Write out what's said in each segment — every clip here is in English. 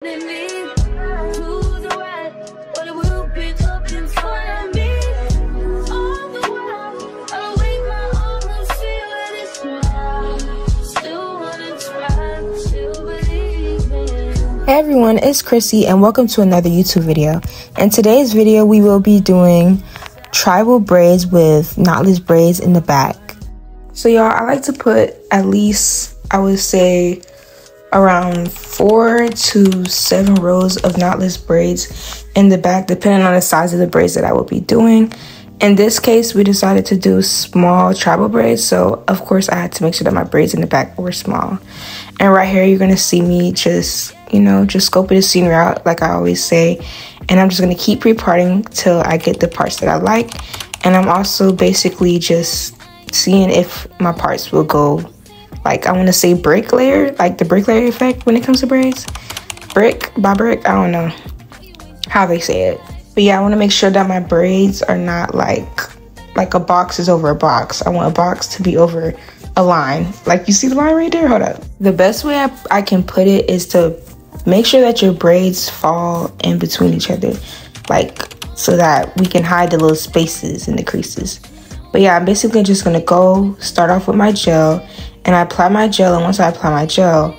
Hey everyone, it's Chrissy and welcome to another YouTube video. In today's video, we will be doing tribal braids with knotless braids in the back. So y'all, I like to put at least, I would say, around 4 to 7 rows of knotless braids in the back, depending on the size of the braids that I will be doing. In this case, we decided to do small tribal braids, so of course I had to make sure that my braids in the back were small. And right here, you're gonna see me just scoping the scenery out like I always say. And I'm just gonna keep pre-parting till I get the parts that I like. And I'm also basically just seeing if my parts will go, like, I wanna say brick layer, like the brick layer effect when it comes to braids. Brick by brick, I don't know how they say it. But yeah, I wanna make sure that my braids are not like a box is over a box. I want a box to be over a line. Like, you see the line right there? Hold up. The best way I can put it is to make sure that your braids fall in between each other, like, so that we can hide the little spaces and the creases. But yeah, I'm basically just gonna start off with my gel, and I apply my gel, and once I apply my gel,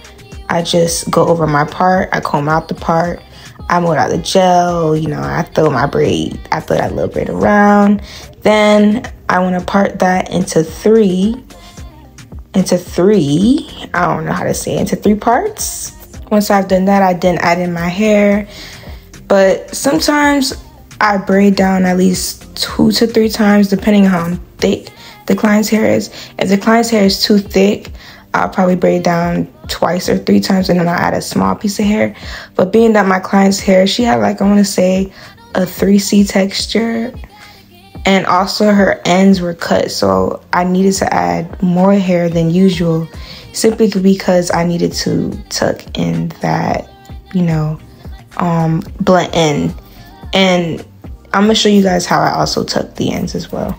I just go over my part, I comb out the part, I mold out the gel, I throw that little braid around. Then I wanna part that into three, I don't know how to say it, into 3 parts. Once I've done that, I then add in my hair. But sometimes I braid down at least 2 to 3 times, depending on how thick the client's hair is. If the client's hair is too thick, I'll probably braid down 2 or 3 times, and then I'll add a small piece of hair. But being that my client's hair, she had, like, I want to say a 3C texture. And also her ends were cut, so I needed to add more hair than usual, simply because I needed to tuck in that, blunt end. And I'm gonna show you guys how I also tuck the ends as well.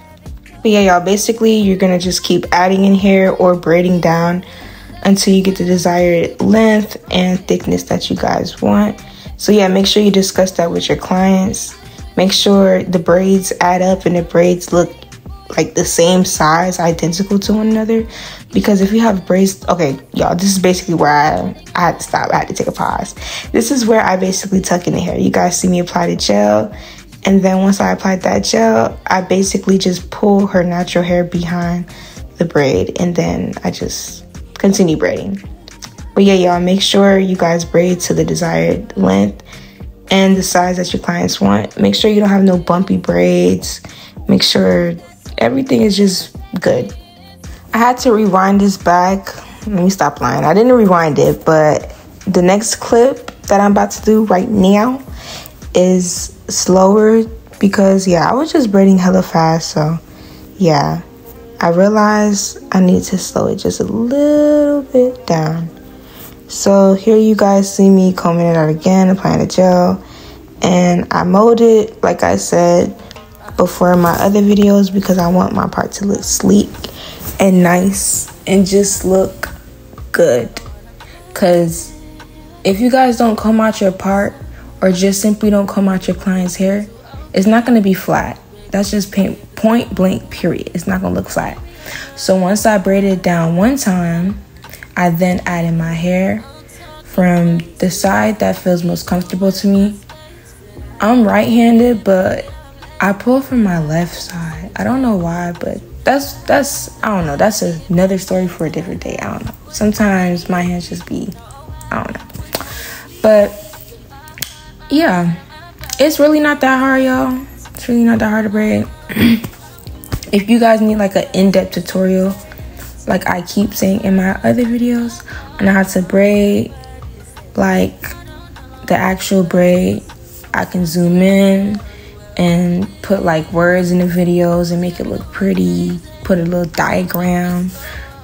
But yeah, y'all, basically you're gonna just keep adding in hair or braiding down until you get the desired length and thickness that you guys want. So yeah, make sure you discuss that with your clients. Make sure the braids add up and the braids look like the same size, identical to one another. Because if you have braids, okay, y'all, this is basically where I had to stop. I had to take a pause. This is where I basically tuck in the hair. You guys see me apply the gel. And then once I applied that gel, I basically just pull her natural hair behind the braid. And then I just continue braiding. But yeah, y'all, make sure you guys braid to the desired length and the size that your clients want. Make sure you don't have no bumpy braids. Make sure everything is just good. I had to rewind this back. Let me stop lying. I didn't rewind it, but the next clip that I'm about to do right now is slower because, yeah, I was just braiding hella fast. So, yeah, I realized I need to slow it just a little bit down. So here you guys see me combing it out again, applying the gel. And I molded, like I said before in my other videos, because I want my part to look sleek and nice and just look good. Because if you guys don't comb out your part or just simply don't comb out your client's hair, it's not going to be flat. That's just point blank period. It's not going to look flat. So once I braided it down one time, I then added my hair from the side that feels most comfortable to me. I'm right-handed, but I pull from my left side. I don't know why, but that's I don't know. That's another story for a different day. I don't know. Sometimes my hands just be, I don't know. But yeah, it's really not that hard, y'all. It's really not that hard to braid. If you guys need like an in-depth tutorial, like I keep saying in my other videos, on how to braid, like the actual braid, I can zoom in and put like words in the videos and make it look pretty, put a little diagram,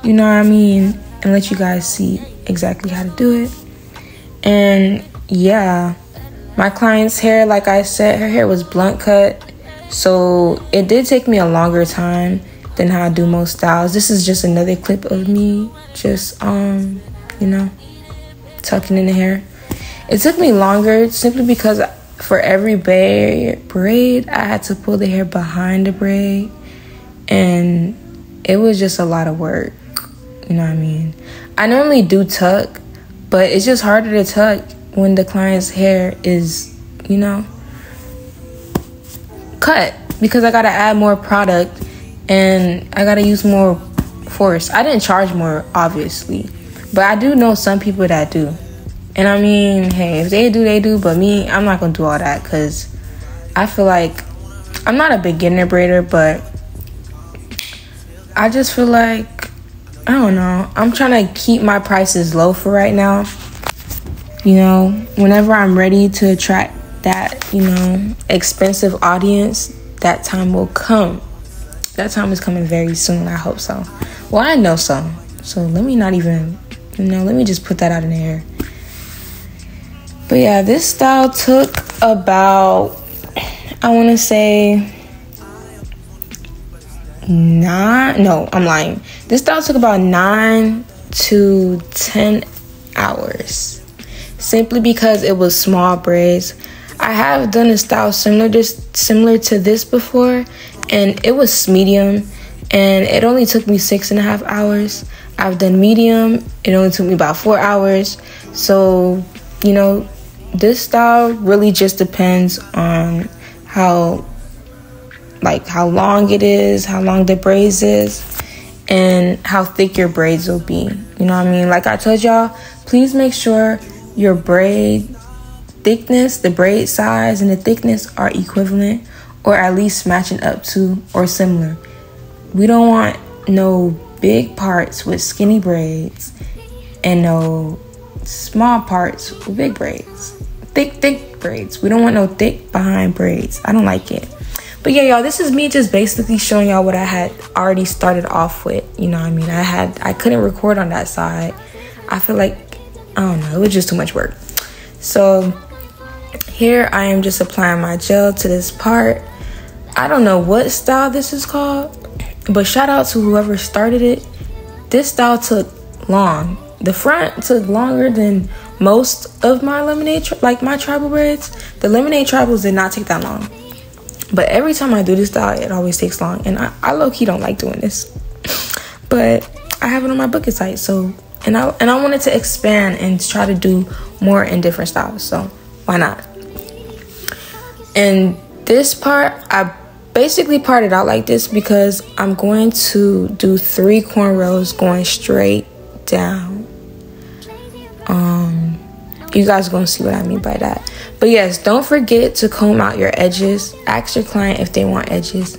you know what I mean, and let you guys see exactly how to do it. And yeah, my client's hair, like I said, her hair was blunt cut, so it did take me a longer time than how I do most styles. This is just another clip of me just tucking in the hair. It took me longer simply because for every braid, I had to pull the hair behind the braid. And it was just a lot of work. You know what I mean? I normally do tuck, but it's just harder to tuck when the client's hair is, you know, cut. Because I gotta add more product and I gotta use more force. I didn't charge more, obviously. But I do know some people that do. And I mean, hey, if they do, they do. But me, I'm not gonna do all that because I feel like I'm not a beginner braider, but I just feel like, I don't know, I'm trying to keep my prices low for right now. You know, whenever I'm ready to attract that, you know, expensive audience, that time will come. That time is coming very soon. I hope so. Well, I know so. So let me not even, you know, let me just put that out in the air. But yeah, this style took about, I want to say, I'm lying. This style took about 9 to 10 hours. Simply because it was small braids. I have done a style similar to this before, and it was medium, and it only took me 6.5 hours. I've done medium, it only took me about 4 hours. So, you know, this style really just depends on how long it is, how long the braids is, and how thick your braids will be. You know what I mean? Like I told y'all, please make sure your braid thickness, the braid size and the thickness are equivalent, or at least matching up to or similar. We don't want no big parts with skinny braids and no small parts with big braids. Thick braids. We don't want no thick behind braids. I don't like it. But yeah, y'all, this is me just basically showing y'all what I had already started off with. You know what I mean? I couldn't record on that side. I feel like, I don't know, it was just too much work. So here I am just applying my gel to this part. I don't know what style this is called, but shout out to whoever started it. This style took long. The front took longer than most of my lemonade, my tribal braids. The lemonade tribals did not take that long. But every time I do this style, it always takes long. And I low-key don't like doing this. But I have it on my bucket site. So, and I wanted to expand and try to do more in different styles. So why not? And this part, I basically parted out like this because I'm going to do 3 cornrows going straight down. You guys are going to see what I mean by that. But yes, don't forget to comb out your edges. Ask your client if they want edges.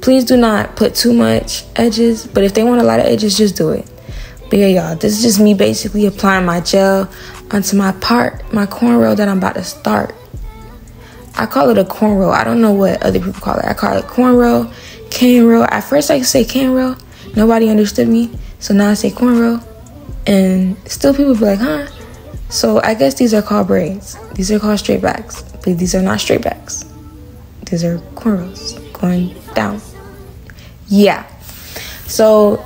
Please do not put too much edges, but if they want a lot of edges, just do it. But yeah, y'all, this is just me basically applying my gel onto my cornrow that I'm about to start. I call it a cornrow. I don't know what other people call it. I call it cornrow, cane row. At first I could say cane row. Nobody understood me. So now I say cornrow. And still people be like, huh? So I guess these are called braids. These are called straight backs. But these are not straight backs. These are cornrows going down. Yeah. So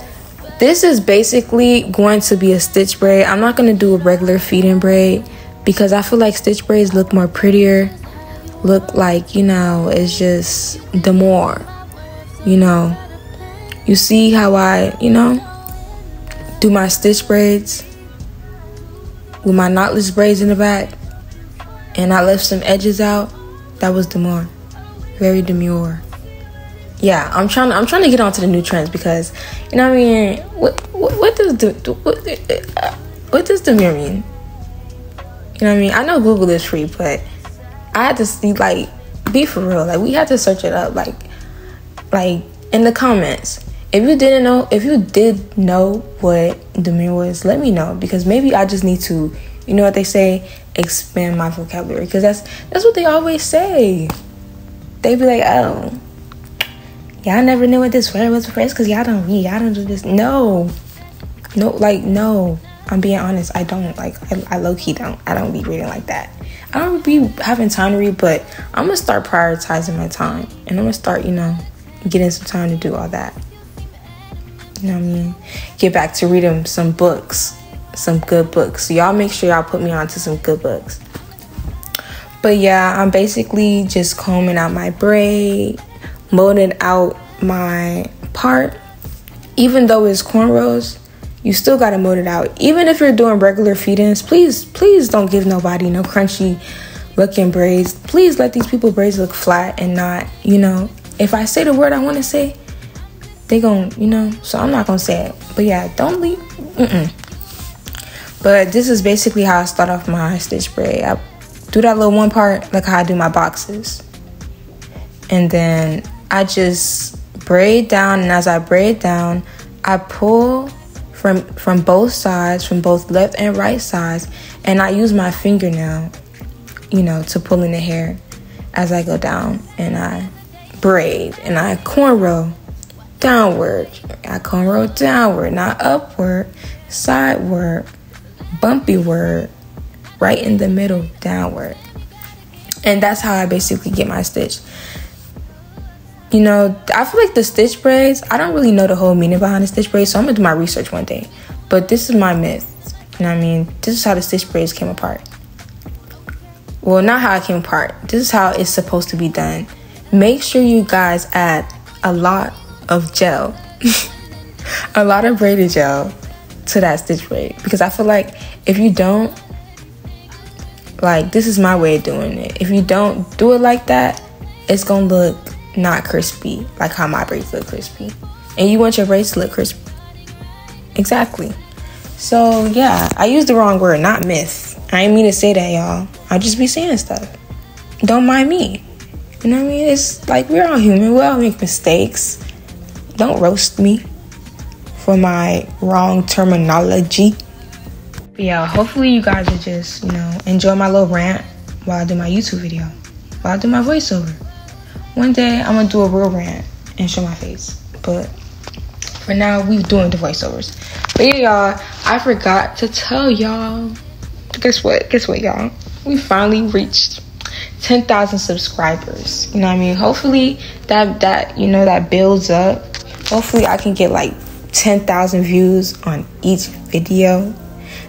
this is basically going to be a stitch braid. I'm not going to do a regular feed-in braid because I feel like stitch braids look more prettier. Look like, you know, it's just the more, you know. You see how I, you know, do my stitch braids with my knotless braids in the back, and I left some edges out. That was demure, very demure. Yeah, I'm trying to get onto the new trends because, you know what I mean. What does demure mean? You know what I mean. I know Google is free, but I had to see, like, be for real. Like, we had to search it up, like in the comments. If you did know what demure was, let me know, because maybe I just need to, you know what they say, expand my vocabulary, because that's what they always say. They be like, oh, y'all never knew what this word was first because y'all don't do this. No, I'm being honest. I don't, I low-key don't. I don't be reading like that. I don't be having time to read, but I'm gonna start prioritizing my time, and I'm gonna start, you know, getting some time to do all that. You know what I mean? Get back to reading some books, some good books. So y'all make sure y'all put me on to some good books. But yeah, I'm basically just combing out my braid, molding out my part. Even though it's cornrows, you still gotta mold it out. Even if you're doing regular feed-ins, please don't give nobody no crunchy looking braids. Please let these people braids look flat and not, you know, if I say the word I want to say, they gon', you know, so I'm not gonna say it. But yeah, don't leave. But this is basically how I start off my stitch braid. I do that little one part like how I do my boxes, and then I just braid down, and as I braid down, I pull from both sides, from both left and right sides, and I use my fingernail, you know, to pull in the hair as I go down, and I braid, and I cornrow downward. I cornrow downward, not upward, sideward, bumpy word, right in the middle, downward. And that's how I basically get my stitch. You know, I feel like the stitch braids, I don't really know the whole meaning behind the stitch braids, so I'm gonna do my research one day. But this is my myth. You know what I mean? This is how the stitch braids came apart. Well, not how it came apart. This is how it's supposed to be done. Make sure you guys add a lot of gel, a lot of braided gel to that stitch braid. Because I feel like if you don't, like, this is my way of doing it. If you don't do it like that, it's gonna look not crispy, like how my braids look crispy. And you want your braids to look crispy. Exactly. So yeah, I used the wrong word, not myth. I didn't mean to say that, y'all. I'll just be saying stuff. Don't mind me. You know what I mean? It's like, we're all human. We all make mistakes. Don't roast me for my wrong terminology. But yeah, hopefully you guys will just, you know, enjoy my little rant while I do my YouTube video, while I do my voiceover. One day I'm gonna do a real rant and show my face, but for now we're doing the voiceovers. But yeah, y'all, I forgot to tell y'all. Guess what, y'all? We finally reached 10,000 subscribers. You know what I mean? Hopefully that you know, that builds up. Hopefully I can get like 10,000 views on each video.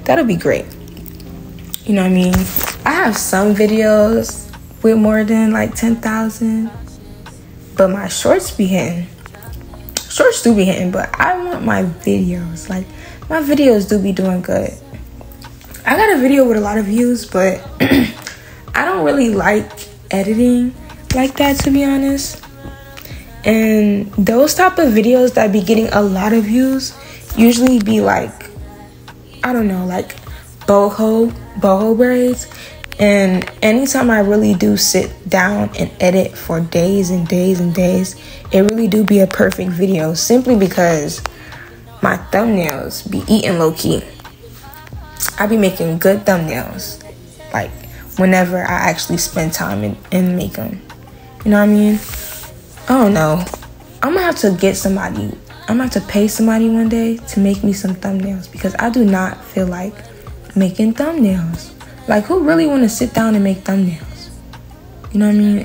That'll be great. You know what I mean? I have some videos with more than like 10,000, but my shorts be hitting. Shorts do be hitting, but I want my videos. Like, my videos do be doing good. I got a video with a lot of views, but I don't really like editing like that, to be honest. And those type of videos that be getting a lot of views usually be like, I don't know, like boho braids. And anytime I really do sit down and edit for days and days and days, it really do be a perfect video, simply because my thumbnails be eating low key. I be making good thumbnails, like whenever I actually spend time and make them. You know what I mean? I don't know. I'm gonna have to get somebody. I'm gonna have to pay somebody one day to make me some thumbnails, because I do not feel like making thumbnails. Like, who really want to sit down and make thumbnails? You know what I mean?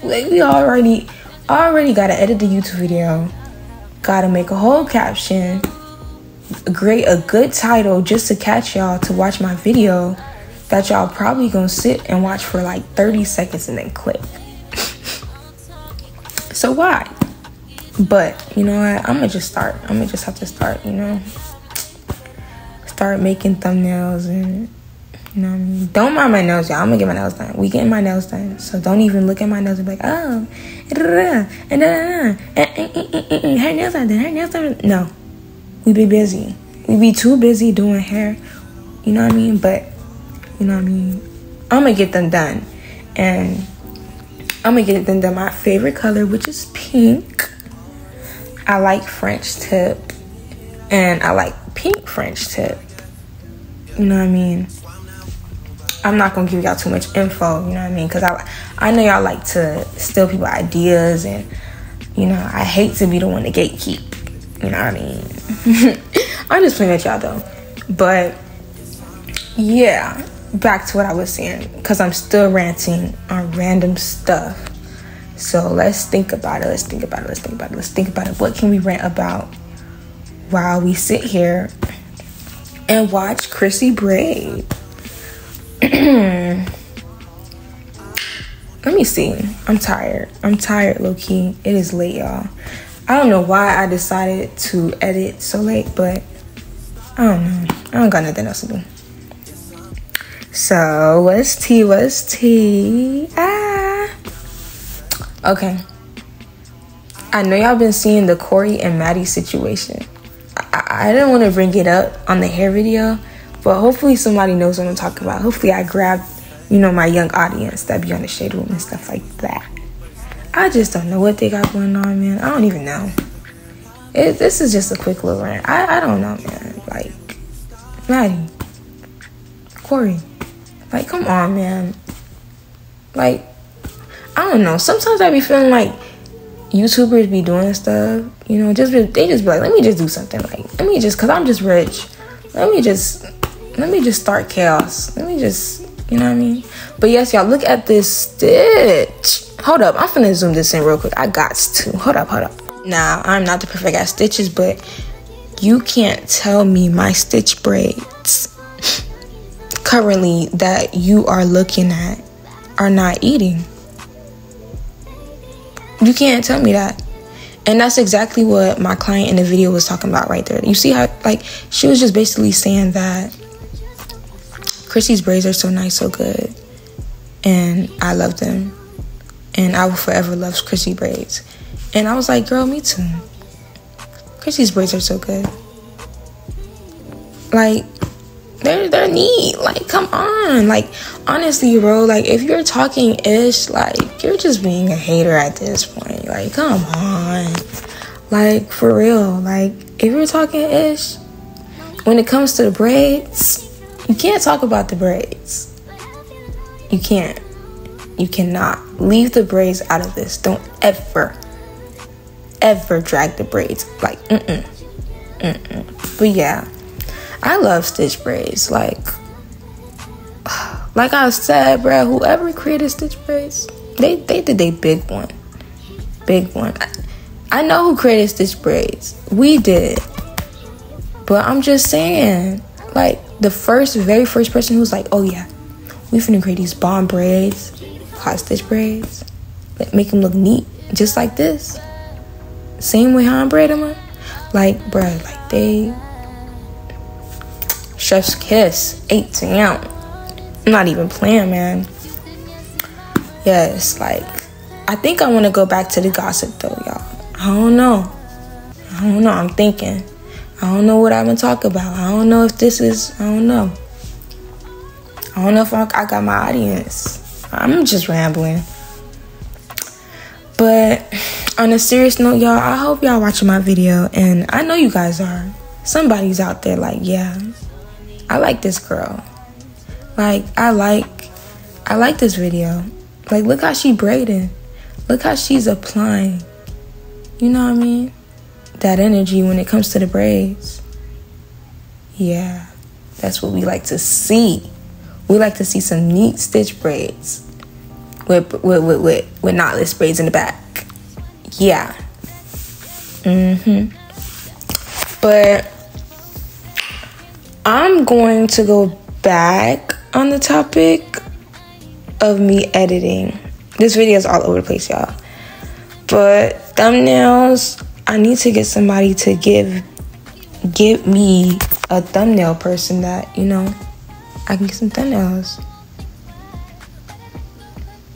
Like, we already gotta edit the YouTube video, gotta make a whole caption, create a good title just to catch y'all to watch my video that y'all probably gonna sit and watch for like 30 seconds and then click. So why? But you know what? I'm gonna just have to start, you know? Start making thumbnails, and you know what I mean? Don't mind my nails, y'all. I'm gonna get my nails done. We getting my nails done. So don't even look at my nails and be like, oh, her nails are done, her nails are done. No. We be busy. We be too busy doing hair. You know what I mean? But, you know what I mean? I'm gonna get them done. And I'm gonna get them done my favorite color, which is pink. I like French tip. And I like pink French tip. You know what I mean? I'm not gonna give y'all too much info, you know what I mean? Because I know y'all like to steal people's ideas, and, you know, I hate to be the one to gatekeep. You know what I mean? I'm just playing at y'all though. But yeah, back to what I was saying, because I'm still ranting on random stuff. So let's think about it. Let's think about it. What can we rant about while we sit here and watch Chrissy braid? let me see. I'm tired, low-key. It is late, y'all. I don't know why I decided to edit so late, but I don't know. I don't got nothing else to do. So, what's tea? Okay. I know y'all been seeing the Corey and Maddie situation. I didn't want to bring it up on the hair video, but hopefully somebody knows what I'm talking about. Hopefully I grabbed, my young audience that be on the shade room and stuff like that. I just don't know what they got going on, man. I don't even know. This is just a quick little rant. I don't know, man. Like, Maddie, Corey, like, come on, man. Like, I don't know. Sometimes I be feeling like YouTubers be doing stuff, they just be like, let me just do something. Like, cause I'm just rich. Let me just start chaos. Let me just, you know what I mean? But yes, y'all, look at this stitch. Hold up, I'm finna zoom this in real quick. I got to. Hold up. Now, I'm not the perfect at stitches, but you can't tell me my stitch braids currently that you are looking at are not eating. You can't tell me that. And that's exactly what my client in the video was talking about right there. You see how, like, she was just basically saying that Chrissy's braids are so nice, so good. And I love them. And I will forever love Chrissy braids. And I was like, girl, me too. Chrissy's braids are so good. Like, they're neat. Like, come on. Like, honestly, bro, like, if you're talking ish, like, you're just being a hater at this point. Like, come on. Like, for real. Like, if you're talking ish, when it comes to the braids, you can't talk about the braids. You can't. You cannot. Leave the braids out of this. Don't ever drag the braids. Like, But yeah, I love stitch braids. Like I said, bro, whoever created stitch braids, they did a big one. I know who created stitch braids. We did. But I'm just saying, like, the very first person who was like, oh yeah, we finna create these bomb braids, hot stitch braids, make them look neat, just like this. Same way how I'm braiding them. Like, bruh, like, they chef's kiss, 8 down. I'm not even playing, man. Yes, like, I think I want to go back to the gossip though, y'all. I don't know. I'm thinking. I don't know what I've been talking about. I don't know if this is, I don't know if I got my audience. I'm just rambling. But on a serious note, y'all, I hope y'all watching my video. And I know you guys are. Somebody's out there like, yeah, I like this girl. Like, I like this video. Like, look how she braiding. Look how she's applying. You know what I mean? That energy when it comes to the braids. Yeah, that's what we like to see. We like to see some neat stitch braids with knotless braids in the back. Yeah. But I'm going to go back on the topic of me editing. This video is all over the place, y'all. But thumbnails, I need to get somebody to give me a thumbnail person that, I can get some thumbnails.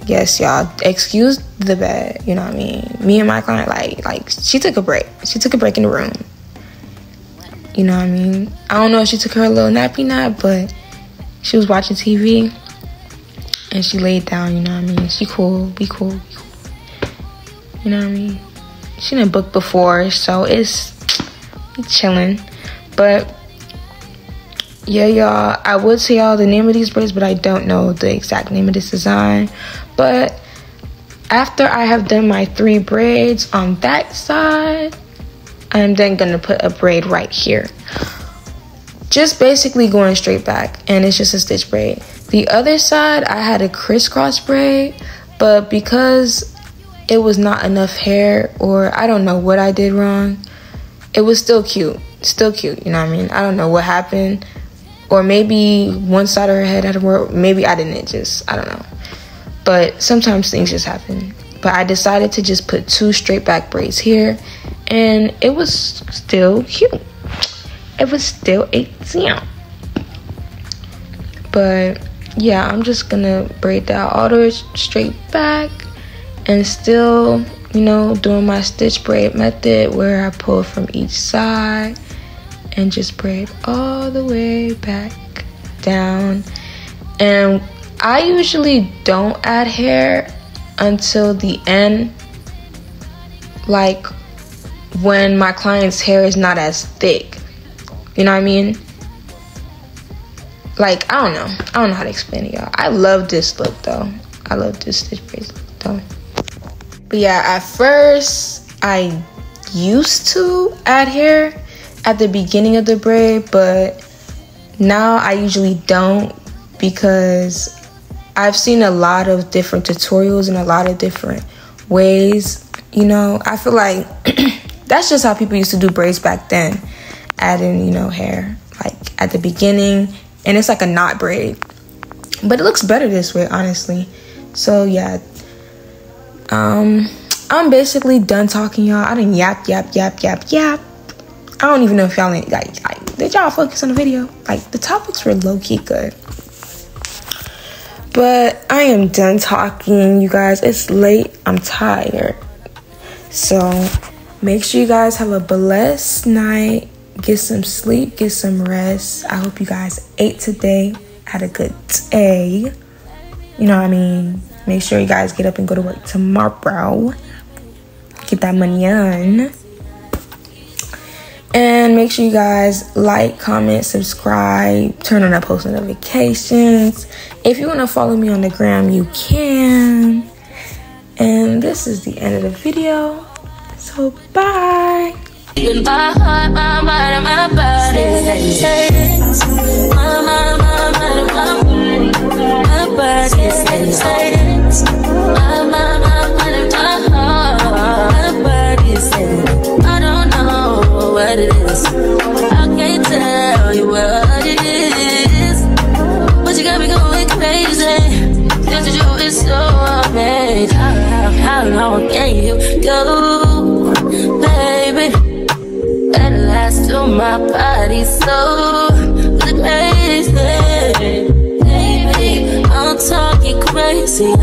Yes, y'all, excuse the bed, you know what I mean? Me and my client, like she took a break. She took a break in the room. You know what I mean? I don't know if she took her little nappy nap, but she was watching TV and she laid down, you know what I mean? She cool, be cool. You know what I mean? She didn't book before, so it's chilling. But yeah, y'all, I would say y'all the name of these braids, but I don't know the exact name of this design. But after I have done my 3 braids on that side, I'm then gonna put a braid right here. Just basically going straight back, and it's just a stitch braid. The other side, I had a crisscross braid, but because it was not enough hair, or I don't know what I did wrong, it was still cute, you know what I mean? I don't know what happened, or maybe one side of her head had to work, maybe I didn't, I don't know. but sometimes things just happen. But I decided to just put 2 straight back braids here, and it was still cute. It was still 18. But yeah, I'm just gonna braid that all the way straight back, and still, you know, doing my stitch braid method where I pull from each side and just braid all the way back down. And I usually don't add hair until the end, like when my client's hair is not as thick, you know what I mean? Like, I don't know how to explain it, y'all. I love this look though. I love this stitch braid look though. But yeah, at first I used to add hair at the beginning of the braid, but now I usually don't, because I've seen a lot of different tutorials and a lot of different ways, you know. I feel like that's just how people used to do braids back then, adding, you know, hair like at the beginning, and it's like a knot braid, but it looks better this way, honestly. So yeah, I'm basically done talking, y'all. I done yap. I don't even know if y'all like did y'all focus on the video? Like, the topics were low-key good. But I am done talking, you guys. It's late. I'm tired. So make sure you guys have a blessed night. Get some sleep. Get some rest. I hope you guys ate today. Had a good day. You know what I mean? Make sure you guys get up and go to work tomorrow. Get that money on. And make sure you guys like, comment, subscribe, turn on that post notifications. If you want to follow me on the gram, you can. And this is the end of the video. So bye. My heart, my mind, and my body. My body. I don't know what it is. I can't tell you what it is, but you got me going crazy. Just to do it so amazing. How long can you go, baby? At last to my body so crazy. Baby, I'm talking crazy. I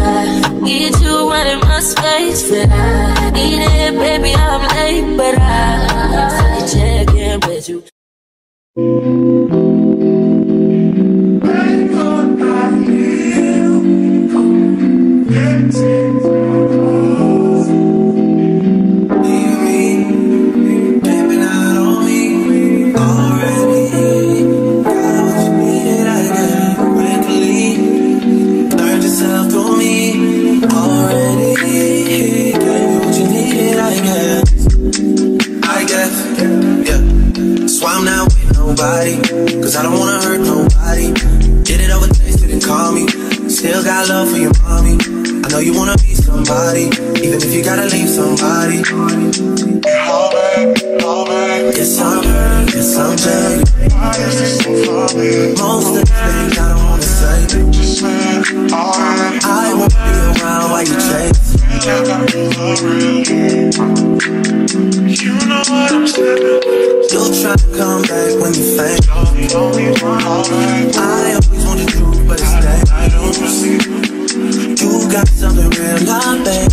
need you right in my space, but I need it, baby. I'm late, but I check in with you. Cause I don't wanna hurt nobody. Get it over, taste it and call me. Still got love for your mommy. I know you wanna be somebody, even if you gotta leave somebody. Yes, I'm hurt, yes, I'm jaded. Most of the things I don't wanna say. I won't be around while you chase. You know what I'm saying. You'll try to come back when you faint. I always want the truth, but it's that I don't see. You got something real, not bad.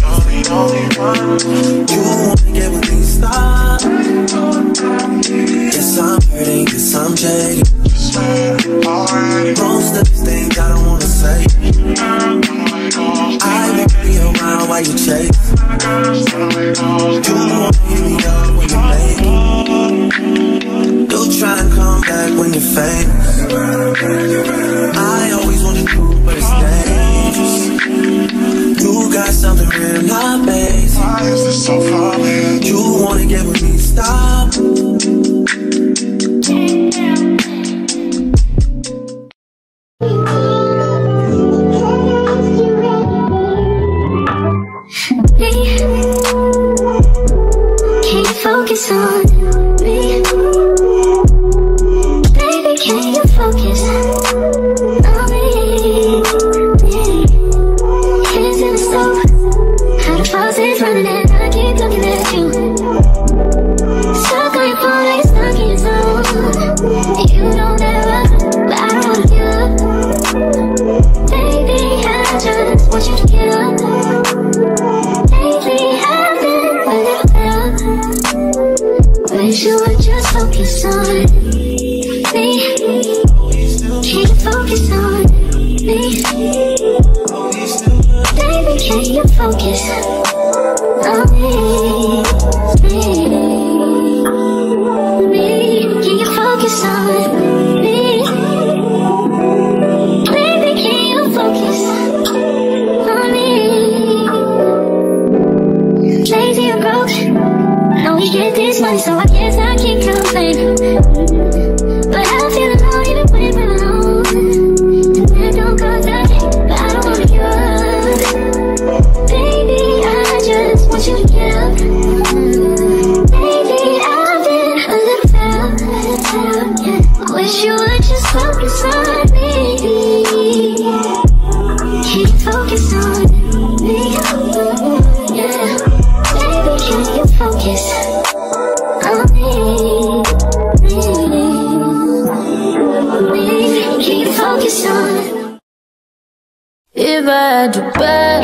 You wanna get with me, stop. Yes, I'm hurting, yes, I'm jaded. Most of these things I don't wanna say. I won't be around while you chase. You won't hear me up when you're late. You'll try to come back when you're famous. I always want the truth, but it's dangerous. You got something real, not base. You wanna get with me, stop. Can you focus on me? Baby, can you focus on me? can you focus on me? Can you focus on me? Baby, can you focus on me? Lazy or broke, know we get this money, so I guess I can't complain. But I don't feel alone even when we're alone. And that don't cause I hate, but I don't wanna give up. Baby, I just want you to get up. Baby, I've been a little fed up, yeah. I wish you would just focus on me. Can you focus on me? Yeah. Baby, can you focus on me? Can you focus on? If I do bad,